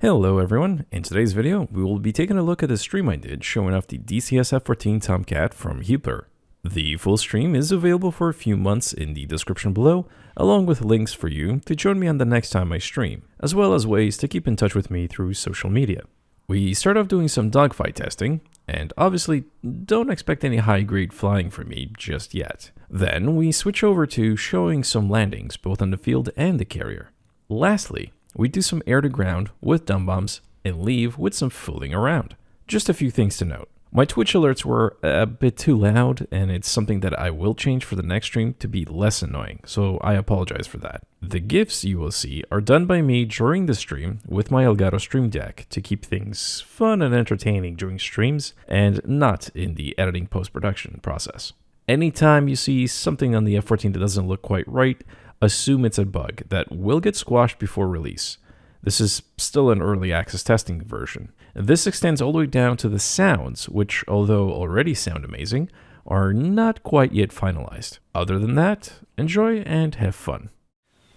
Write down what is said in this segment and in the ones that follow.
Hello everyone, in today's video we will be taking a look at a stream I did showing off the DCS F-14 Tomcat from Heatblur. The full stream is available for a few months in the description below, along with links for you to join me on the next time I stream, as well as ways to keep in touch with me through social media. We start off doing some dogfight testing, and obviously don't expect any high-grade flying from me just yet. Then we switch over to showing some landings both on the field and the carrier. Lastly, we do some air-to-ground with dumb bombs and leave with some fooling around. Just a few things to note. My Twitch alerts were a bit too loud, and it's something that I will change for the next stream to be less annoying, so I apologize for that. The GIFs you will see are done by me during the stream with my Elgato Stream Deck to keep things fun and entertaining during streams, and not in the editing post-production process. Anytime you see something on the F-14 that doesn't look quite right, assume it's a bug that will get squashed before release. This is still an early access testing version. This extends all the way down to the sounds, which, although already sound amazing, are not quite yet finalized. Other than that, enjoy and have fun.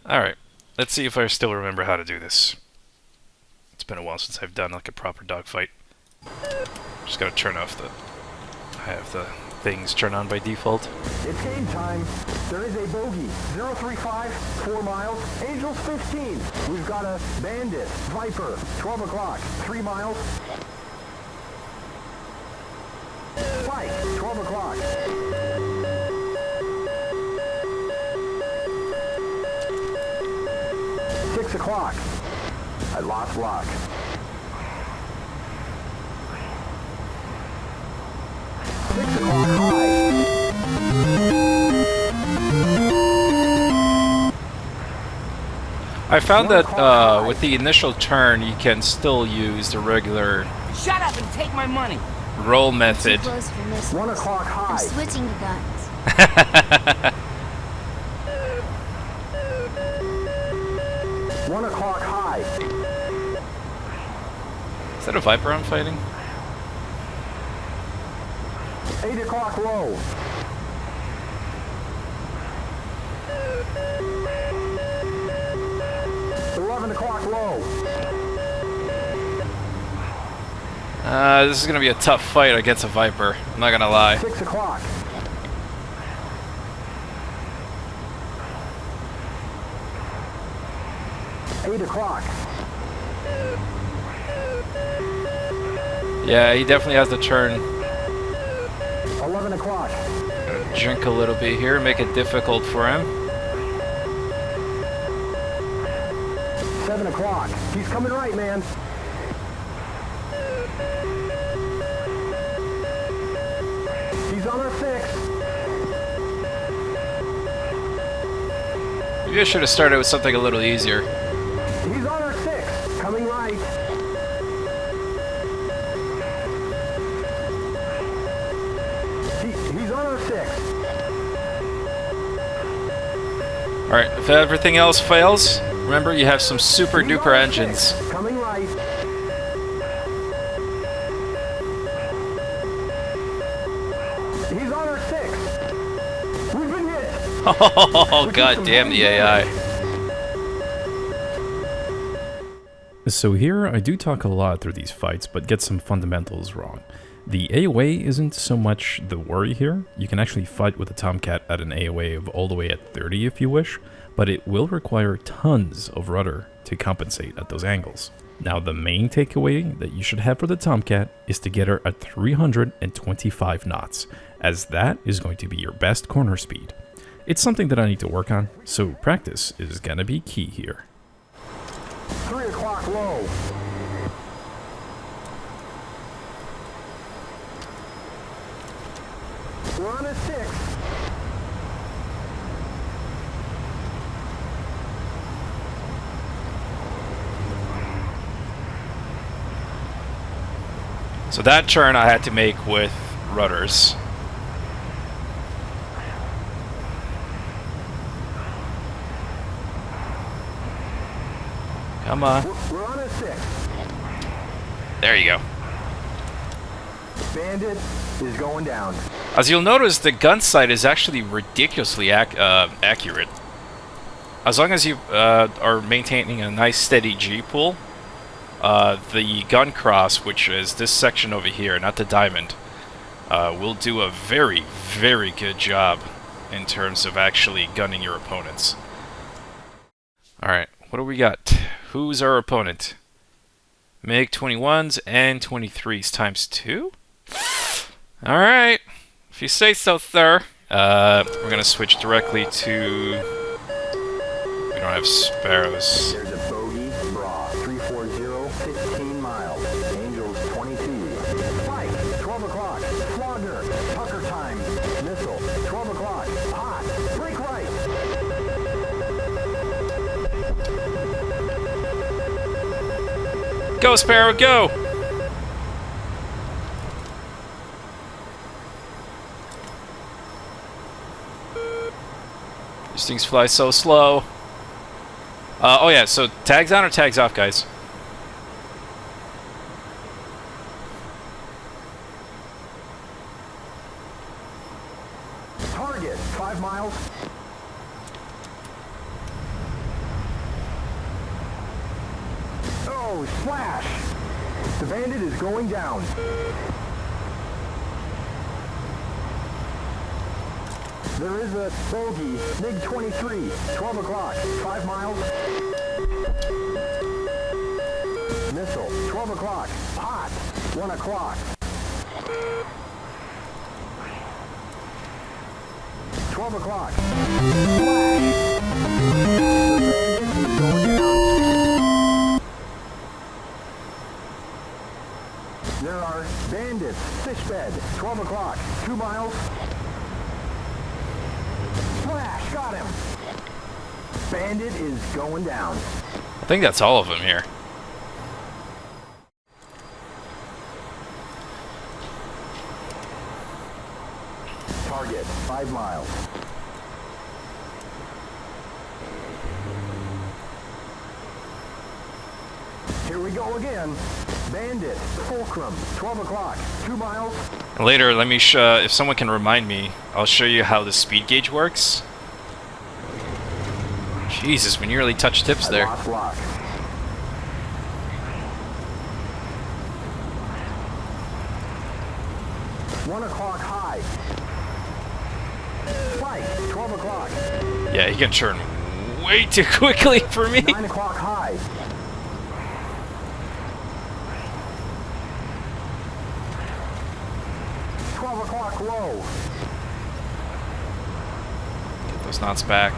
Alright, let's see if I still remember how to do this. It's been a while since I've done like a proper dogfight. Just gotta turn off I have the things turned on by default. It's game time. There is a bogey. 035, 4 miles. Angels 15. We've got a Bandit. Viper. 12 o'clock. 3 miles. Spike. 12 o'clock. Six o'clock. I lost lock. 6 o'clock high. I found that with the initial turn you can still use the regular Shut up and take my money. roll method. 1 o'clock high. I'm switching to guns. 1 o'clock high. Is that a Viper I'm fighting? 8 o'clock low. 11 o'clock low. This is gonna be a tough fight against a Viper. I'm not gonna lie. 6 o'clock. Eight o'clock. Yeah, he definitely has the turn. 11 o'clock. Drink a little bit here, make it difficult for him. 7 o'clock. He's coming right, man. He's on our 6. Maybe I should have started with something a little easier. He's on our 6. Coming right. He's on our 6. Alright, if everything else fails, remember you have some super He's duper on our engines. 6. Coming right. He's on our 6. We've been hit. Oh, god damn the AI. So here I do talk a lot through these fights, but get some fundamentals wrong. The AOA isn't so much the worry here. You can actually fight with the Tomcat at an AOA of all the way at 30 if you wish, but it will require tons of rudder to compensate at those angles. Now the main takeaway that you should have for the Tomcat is to get her at 325 knots, as that is going to be your best corner speed. It's something that I need to work on, so practice is gonna be key here. 3 o'clock low. We're on a 6. So that turn I had to make with rudders. Come on. We're on a 6. There you go. Bandit is going down. As you'll notice, the gun sight is actually ridiculously accurate. As long as you are maintaining a nice steady G-pull, The gun cross, which is this section over here, not the diamond, will do a very, very good job in terms of actually gunning your opponents. Alright, what do we got? Who's our opponent? MiG-21s and 23s times 2? Alright, if you say so, sir. We're gonna switch directly to... We don't have sparrows. There's a bogey, bra, 340, 15 miles. Angels 22. Spike, 12 o'clock. Flogger, Tucker time. Missile, 12 o'clock. Hot, break right. Go, Sparrow, go! These things fly so slow. Oh yeah, so tags on or tags off, guys? Target, 5 miles. Oh, splash! The bandit is going down. There is a bogey, MiG-23, 12 o'clock, 5 miles. Missile, 12 o'clock, hot, 1 o'clock. 12 o'clock. Flash! The bandit is going down. There are bandits, fish bed, 12 o'clock, 2 miles. Flash, got him. Bandit is going down. I think that's all of them here. Target, 5 miles. Here we go again. Bandit, Fulcrum, 12 o'clock, 2 miles. Later, let me if someone can remind me, I'll show you how the speed gauge works. Jesus, we nearly touched tips there. Lost lock. One o'clock high. Spike, 12 o'clock. Yeah, he can turn way too quickly for me. 9 o'clock high. Low. Get those knots back.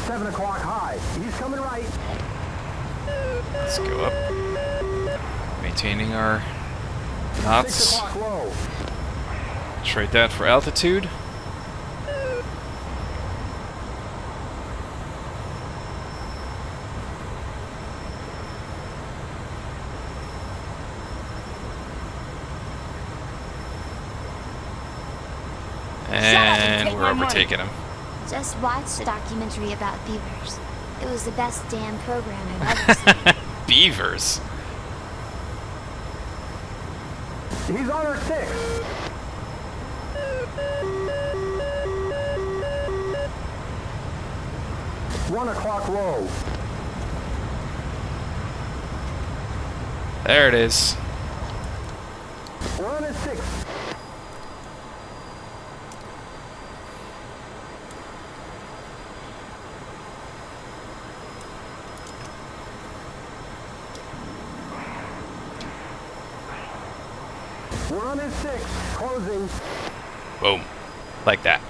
7 o'clock high. He's coming right. Let's go up. Maintaining our knots. 6 o'clock low. Trade that for altitude. And we're overtaking him. Just watched a documentary about beavers. It was the best damn program I've ever seen. Beavers? He's on our 6. One o'clock low. There it is. We're on his 6. We're on his 6, closing. Boom. Like that.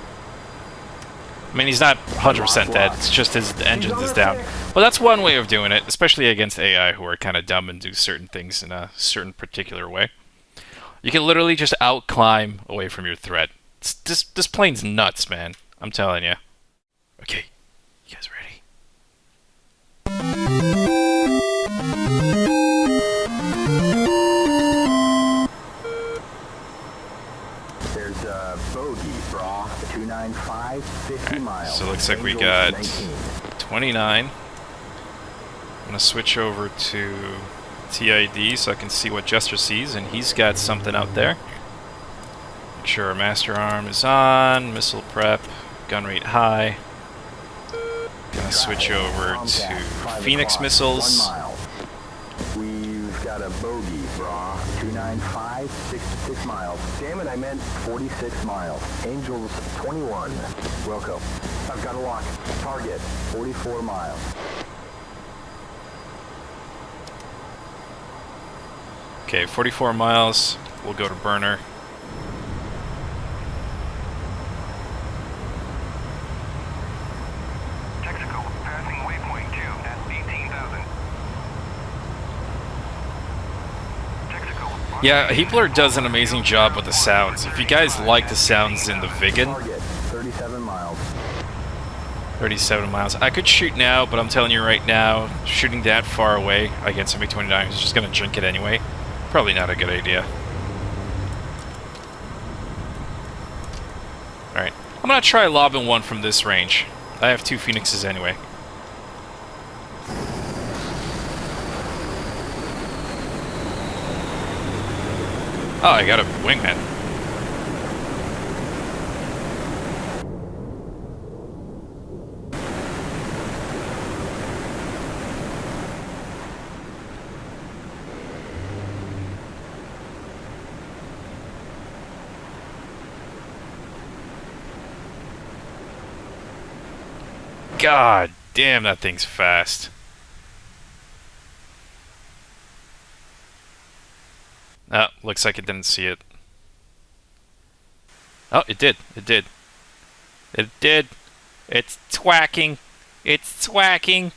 I mean, he's not 100% dead, it's just his engine is down. But that's one way of doing it, especially against AI who are kind of dumb and do certain things in a certain particular way. You can literally just out-climb away from your threat. This plane's nuts, man. I'm telling you. Okay, you guys ready? There's a bogey, bra, 295, 50 miles. So it looks like we got 29. I'm going to switch over to TID so I can see what Jester sees, and he's got something out there. Make sure our master arm is on, missile prep, gun rate high. Gonna switch over to Tomcat, Phoenix 5 o'clock, missiles. 1 mile. We've got a bogey, brah. 295, 66 miles. Damn it, I meant 46 miles. Angels 21. Wilco. I've got a lock. Target 44 miles. Okay, 44 miles. We'll go to burner. Texaco, passing waypoint 2 at 18,000. Texaco. Yeah, Heatblur does an amazing job with the sounds. If you guys like the sounds in the Vigan, Target 37 miles. 37 miles. I could shoot now, but I'm telling you right now, shooting that far away against a MiG-29 is just going to jink it anyway. Probably not a good idea. Alright, I'm going to try lobbing one from this range. I have 2 Phoenixes anyway. Oh, I got a wingman. God damn, that thing's fast. Oh, looks like it didn't see it. Oh, it did. It did. It did. It's twacking. It's twacking.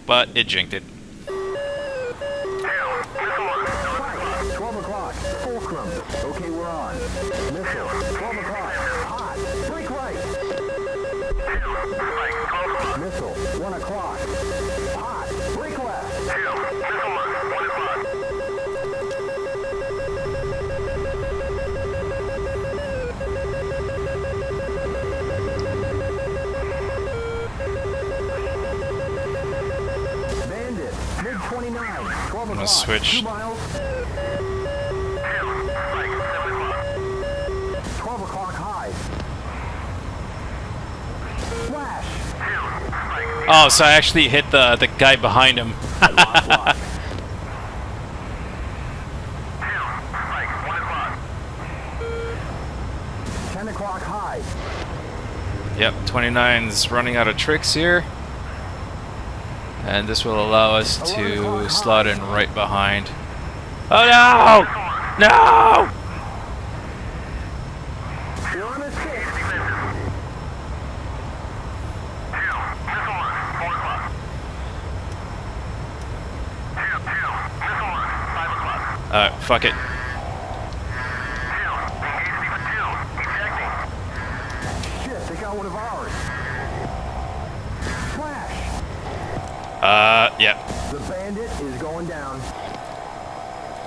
But it jinked it. 12 o'clock. Fulcrum. Okay, we're on. Missile. 12 o'clock. Hot. Break right. Missile. 1 o'clock. Hot. Break left. Bandit. Mid-29. 12 o'clock. Switch. 2 miles. 12 o'clock high. Flash. Oh, so I actually hit the guy behind him. Lock, lock. 10 o'clock high. Yep, 29's running out of tricks here. And this will allow us to slot in right behind. Oh no! No! You're on a 6. Fuck it. Shit, they got one of ours. Flash. Yeah. The bandit is going down.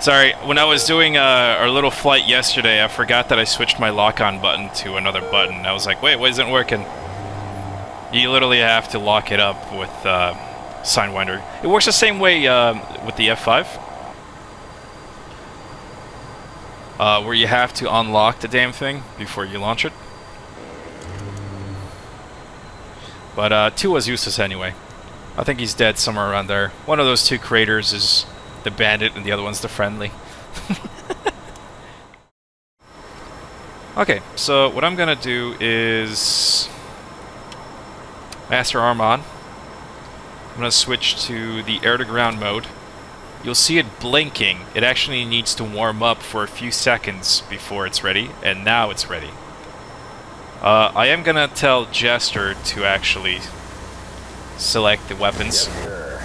Sorry, when I was doing our little flight yesterday, I forgot that I switched my lock-on button to another button. I was like, wait, why isn't it working? You literally have to lock it up with Sidewinder. It works the same way with the F5. Where you have to unlock the damn thing before you launch it. But 2 was useless anyway. I think he's dead somewhere around there. One of those 2 craters is the bandit and the other one's the friendly. Okay, so what I'm gonna do is Master Arm on. I'm gonna switch to the air-to-ground mode. You'll see it blinking. It actually needs to warm up for a few seconds before it's ready, and now it's ready. I am gonna tell Jester to actually select the weapons. Yes, sir.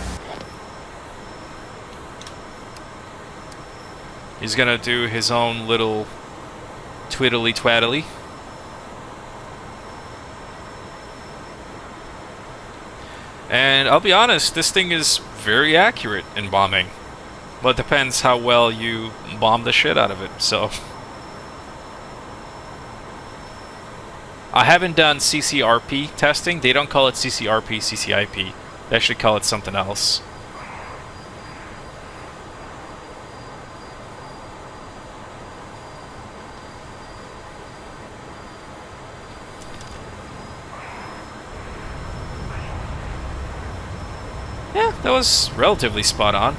He's gonna do his own little twiddly twaddly. And I'll be honest, this thing is very accurate in bombing. But it depends how well you bomb the shit out of it, so. I haven't done CCRP testing. They don't call it CCRP, CCIP. They actually call it something else. Yeah, that was relatively spot on.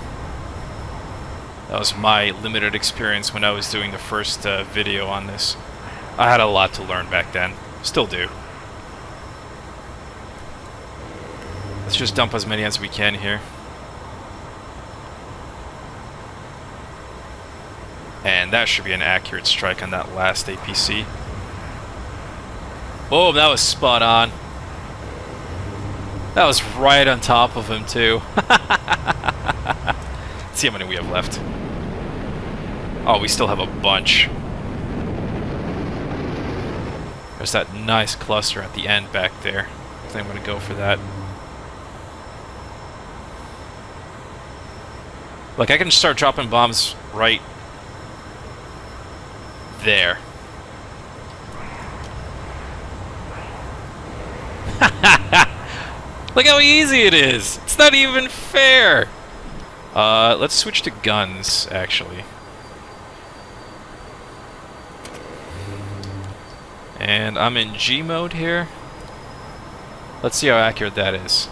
That was my limited experience when I was doing the first video on this. I had a lot to learn back then. Still do. Let's just dump as many as we can here. And that should be an accurate strike on that last APC. Oh, that was spot on. That was right on top of him, too. Let's see how many we have left. Oh, we still have a bunch. There's that nice cluster at the end back there. I think I'm going to go for that. Like, I can start dropping bombs right there. Look how easy it is! It's not even fair! Let's switch to guns, actually. And I'm in G mode here. Let's see how accurate that is.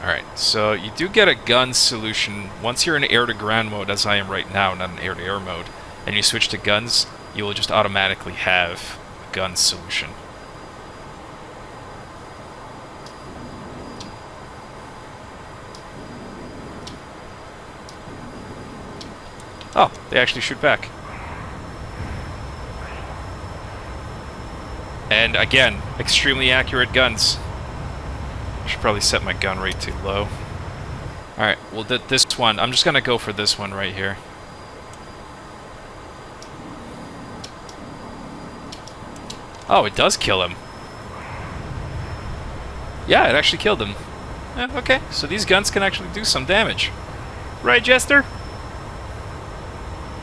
Alright, so you do get a gun solution once you're in air-to-ground mode, as I am right now, not in air-to-air mode, and you switch to guns, you will just automatically have a gun solution. Oh, they actually shoot back. And again, extremely accurate guns. I should probably set my gun rate too low. Alright, well this one, I'm just gonna go for this one right here. Oh, it does kill him. Yeah, it actually killed him. Okay, so these guns can actually do some damage. Right, Jester?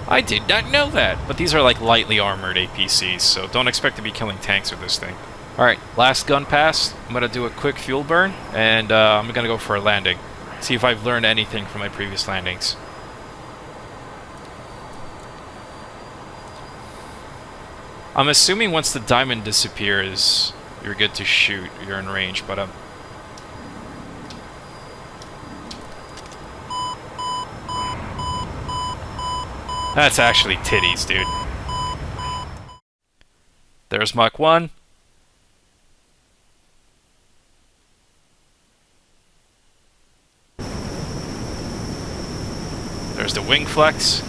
I did not know that. But these are like lightly armored APCs, so don't expect to be killing tanks with this thing. Alright, last gun pass. I'm going to do a quick fuel burn, and I'm going to go for a landing. See if I've learned anything from my previous landings. I'm assuming once the diamond disappears, you're good to shoot. You're in range, but that's actually titties, dude. There's Mach 1. There's the wing flex.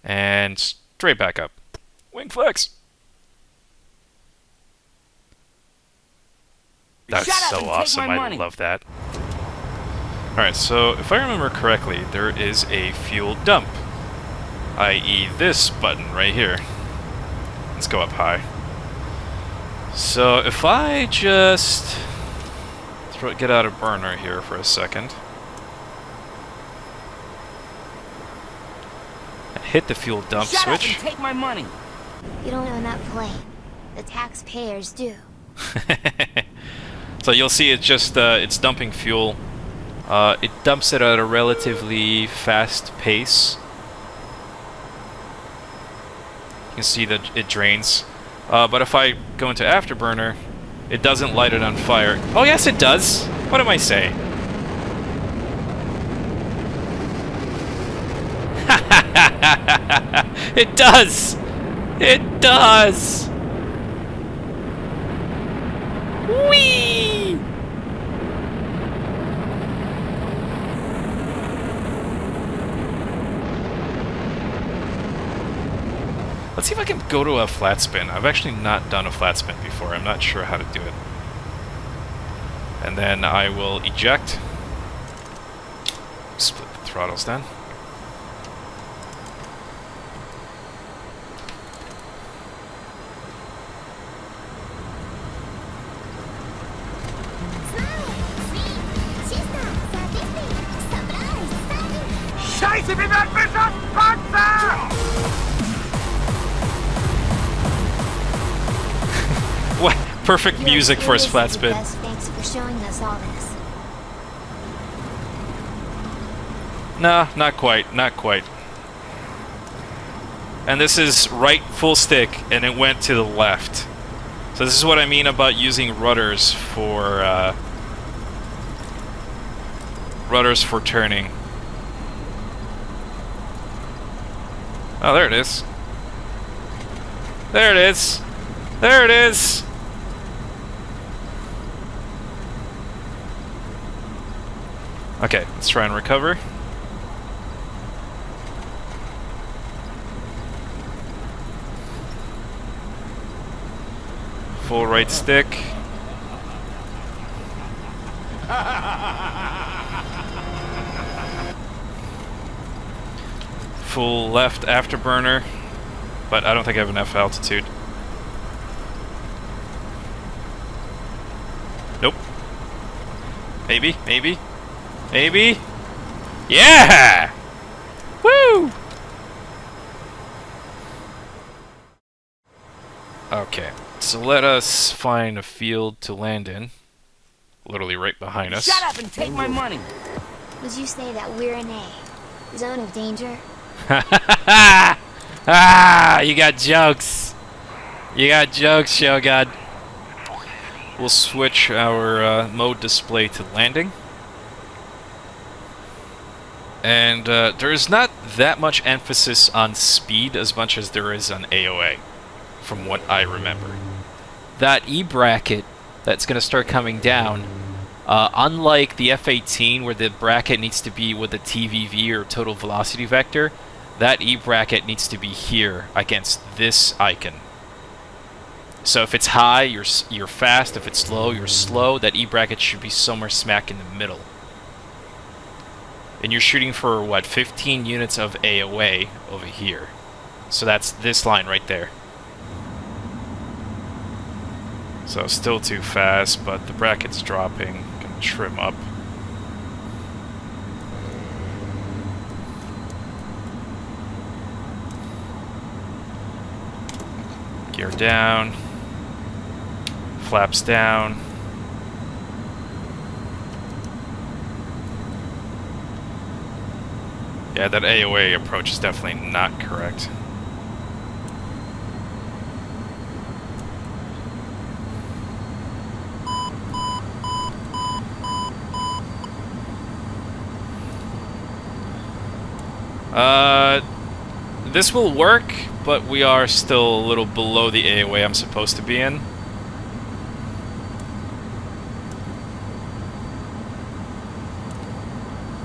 And straight back up. Wing flex. That's so awesome. I love that. Alright, so if I remember correctly, there is a fuel dump. I.e. this button right here. Let's go up high. So if I just get out of burner here for a second. Hit the fuel dump switch. Shut up and take my money. You don't own that plane. The taxpayers do. So you'll see it just, it's dumping fuel. It dumps it at a relatively fast pace. You can see that it drains. But if I go into afterburner, it doesn't light it on fire. Oh yes it does! What am I saying? It does! It does! Whee! Let's see if I can go to a flat spin. I've actually not done a flat spin before. I'm not sure how to do it. And then I will eject. Split the throttles then. Scheiße, wir werden beschossen, Panzer! Perfect Your music for a experience flat is the spin. best. Thanks for showing us all this. Nah, not quite, not quite. And this is right full stick, and it went to the left. So this is what I mean about using rudders for turning. Oh, there it is. There it is. There it is. Okay, let's try and recover. Full right stick. Full left afterburner, but I don't think I have enough altitude. Nope. Maybe, maybe, maybe. Yeah! Woo! Okay, so let us find a field to land in. Literally right behind us. Shut up and take my money. Would you say that we're in a zone of danger? Ah, you got jokes. You got jokes, Shogun. We'll switch our mode display to landing. And there's not that much emphasis on speed as much as there is on AOA, from what I remember. That E bracket that's going to start coming down, unlike the F-18 where the bracket needs to be with the TVV or total velocity vector, that E bracket needs to be here against this icon. So if it's high, you're fast. If it's low, you're slow. That E bracket should be somewhere smack in the middle. And you're shooting for, what, 15 units of AOA over here. So that's this line right there. So still too fast, but the bracket's dropping. Gonna trim up. Gear down. Flaps down. Yeah, that AOA approach is definitely not correct. This will work, but we are still a little below the AOA I'm supposed to be in.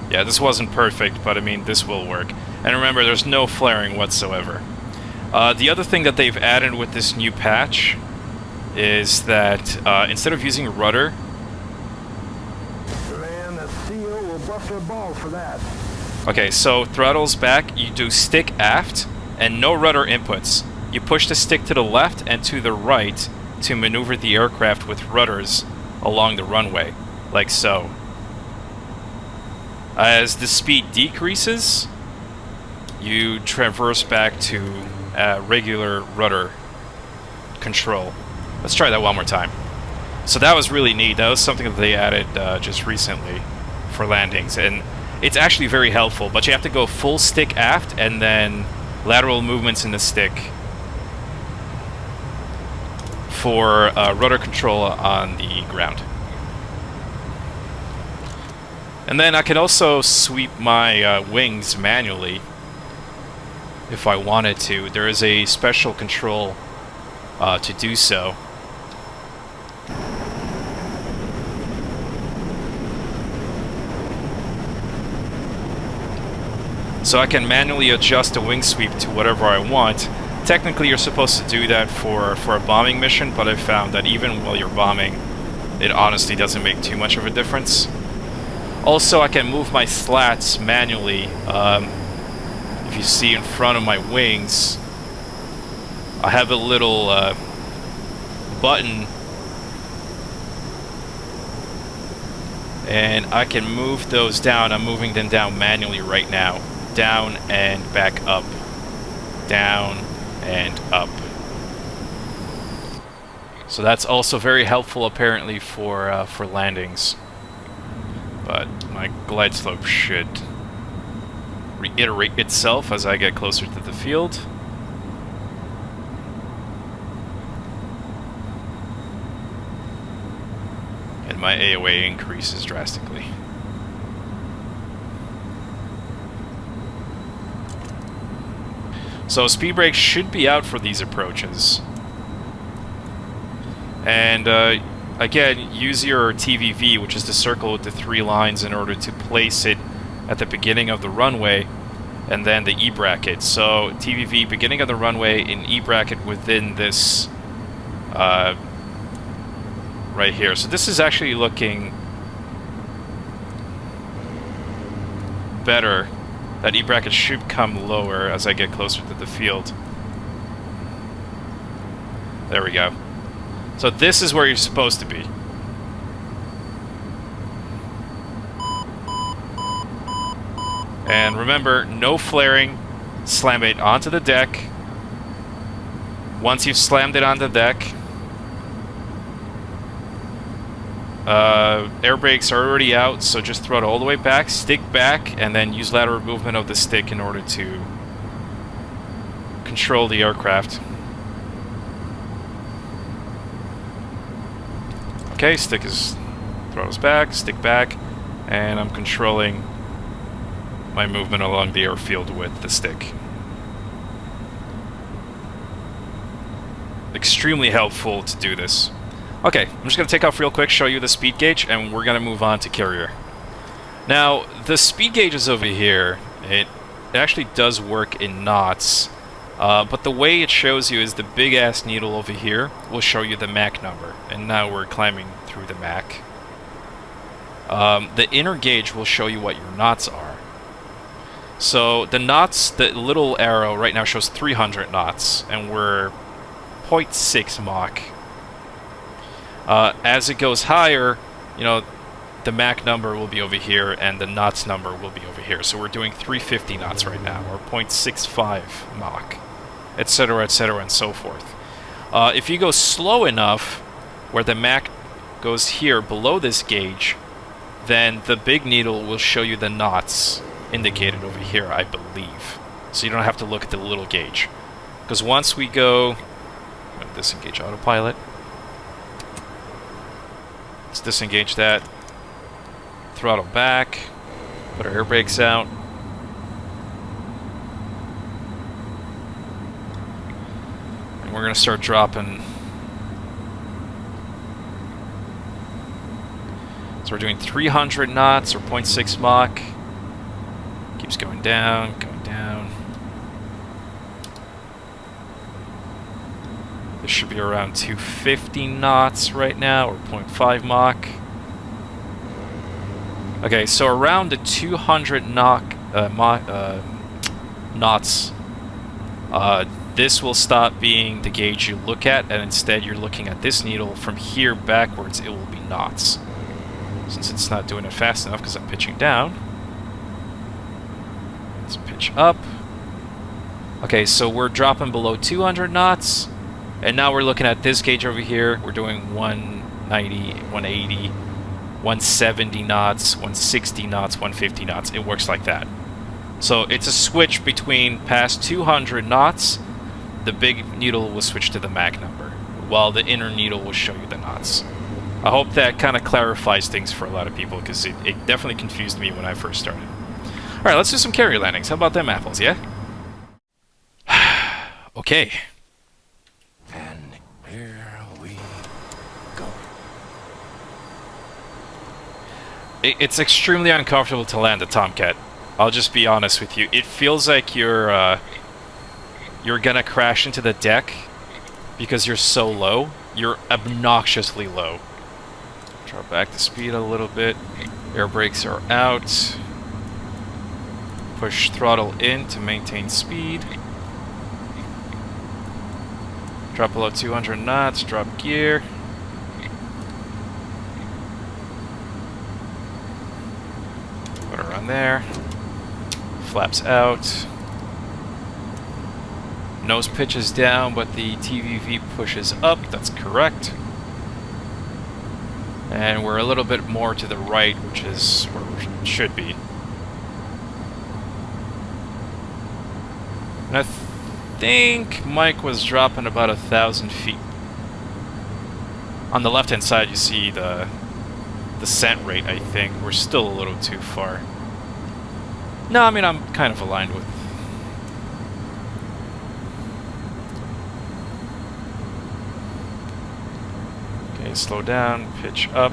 Yeah, this wasn't perfect, but I mean, this will work. And remember, there's no flaring whatsoever. The other thing that they've added with this new patch is that instead of using rudder... Man, the CEO will bust their balls for that. Okay, so throttles back, you do stick aft, and no rudder inputs. You push the stick to the left and to the right to maneuver the aircraft with rudders along the runway, like so. As the speed decreases, you traverse back to regular rudder control. Let's try that one more time. So that was really neat. That was something that they added just recently for landings, and it's actually very helpful, but you have to go full stick aft and then lateral movements in the stick for rudder control on the ground. And then I can also sweep my wings manually if I wanted to. There is a special control to do so. So I can manually adjust the wing sweep to whatever I want. Technically you're supposed to do that for a bombing mission, but I found that even while you're bombing, it honestly doesn't make too much of a difference. Also, I can move my slats manually. If you see in front of my wings, I have a little button, and I can move those down. I'm moving them down manually right now. Down and back up. Down and up. So that's also very helpful apparently for landings. But my glide slope should reiterate itself as I get closer to the field. And my AOA increases drastically. So speed brakes should be out for these approaches. And again, use your TVV, which is the circle with the 3 lines, in order to place it at the beginning of the runway, and then the E-bracket. So TVV, beginning of the runway, in E-bracket within this right here. So this is actually looking better. That E-bracket should come lower as I get closer to the field. There we go. So this is where you're supposed to be. And remember, no flaring. Slam it onto the deck. Once you've slammed it on the deck, air brakes are already out, so just throttle all the way back, stick back, and then use lateral movement of the stick in order to control the aircraft. Okay, throttles back, stick back, and I'm controlling my movement along the airfield with the stick. Extremely helpful to do this. Okay, I'm just going to take off real quick, show you the speed gauge, and we're going to move on to carrier. Now, the speed gauge is over here. It actually does work in knots, but the way it shows you is the big-ass needle over here will show you the Mach number, and now we're climbing through the Mach. The inner gauge will show you what your knots are. So the knots, the little arrow right now shows 300 knots, and we're 0.6 Mach. As it goes higher, you know, the Mach number will be over here, and the knots number will be over here. So we're doing 350 knots right now, or 0.65 Mach, etc., and so forth. If you go slow enough, where the Mach goes here below this gauge, then the big needle will show you the knots indicated over here, I believe. So you don't have to look at the little gauge. Because once we go... I'm going to disengage autopilot. Let's disengage that. Throttle back. Put our air brakes out. And we're going to start dropping. So we're doing 300 knots or 0.6 Mach. Keeps going down, going down. This should be around 250 knots right now, or 0.5 Mach. Okay, so around the 200 knots, this will stop being the gauge you look at, and instead you're looking at this needle. From here backwards, it will be knots. Since it's not doing it fast enough because I'm pitching down. Let's pitch up. Okay, so we're dropping below 200 knots. And now we're looking at this gauge over here. We're doing 190, 180, 170 knots, 160 knots, 150 knots. It works like that. So it's a switch between past 200 knots. The big needle will switch to the Mach number, while the inner needle will show you the knots. I hope that kind of clarifies things for a lot of people, because it definitely confused me when I first started. Alright, let's do some carrier landings. How about them apples, yeah? Okay. And here we go. It's extremely uncomfortable to land a Tomcat. I'll just be honest with you. It feels like you're gonna crash into the deck because you're so low. You're obnoxiously low. Drop back the speed a little bit. Air brakes are out. Push throttle in to maintain speed. Drop below 200 knots, drop gear. Put her on there. Flaps out. Nose pitches down, but the TVV pushes up. That's correct. And we're a little bit more to the right, which is where we should be. And I think Mike was dropping about 1,000 feet. On the left-hand side, you see the descent rate, I think. We're still a little too far. No, I mean, I'm kind of aligned with... Okay, slow down, pitch up.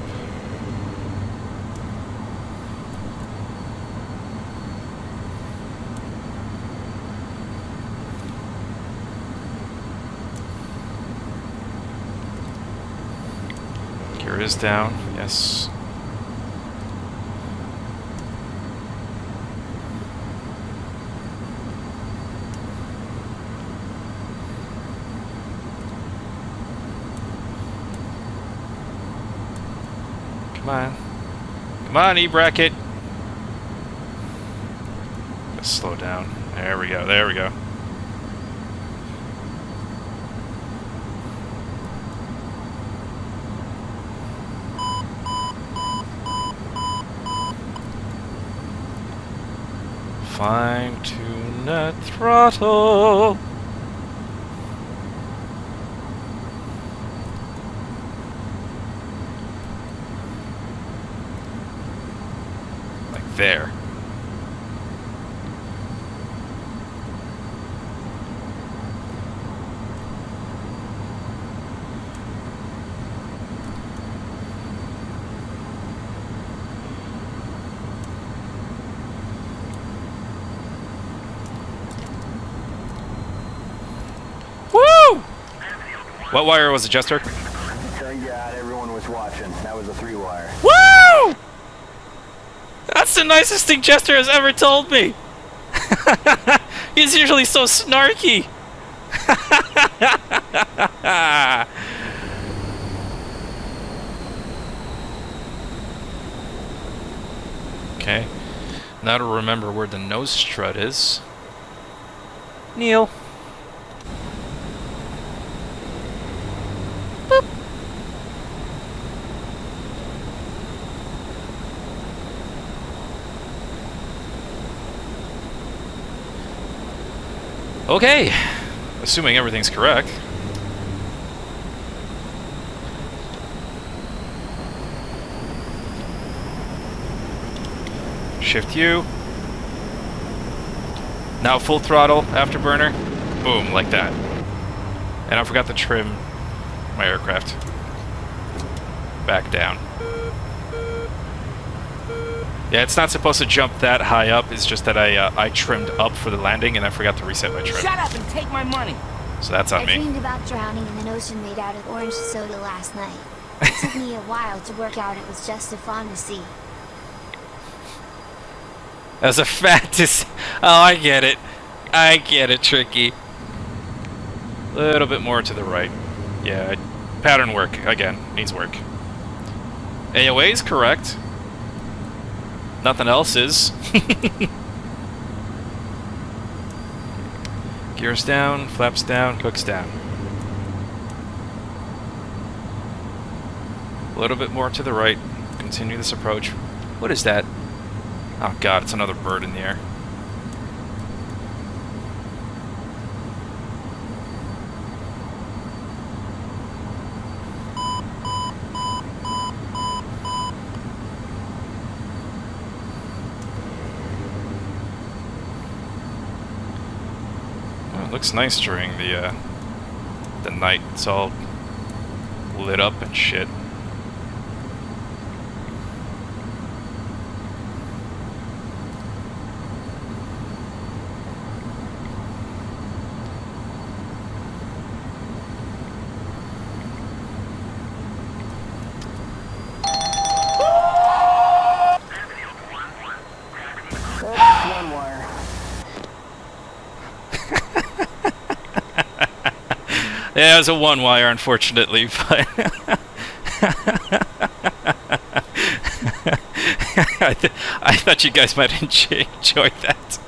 Gear is down, yes. Come on. Come on, E-bracket. Just slow down. There we go, there we go. Fine-tune that throttle. Like there. What wire was it, Jester? Yeah, everyone was watching. That was a 3-wire. Woo! That's the nicest thing Jester has ever told me. He's usually so snarky. Okay. Now to remember where the nose strut is. Neil. Okay, assuming everything's correct. Shift U. Now full throttle, afterburner. Boom, like that. And I forgot to trim my aircraft. Back down. Yeah, it's not supposed to jump that high up. It's just that I trimmed up for the landing and I forgot to reset my trim. Shut up and take my money. So that's on I me. dreamed about drowning in an ocean made out of orange soda last night. It took me a while to work out it was just a fantasy. As a fantasy. Oh, I get it. I get it, Tricky. A little bit more to the right. Yeah, pattern work, again, needs work. AOA is correct. Nothing else is. Gears down, flaps down, hooks down. A little bit more to the right. Continue this approach. What is that? Oh god, it's another bird in the air. Looks nice during the night. It's all lit up and shit. Yeah, it was a 1-wire, unfortunately, but I thought you guys might enjoy that.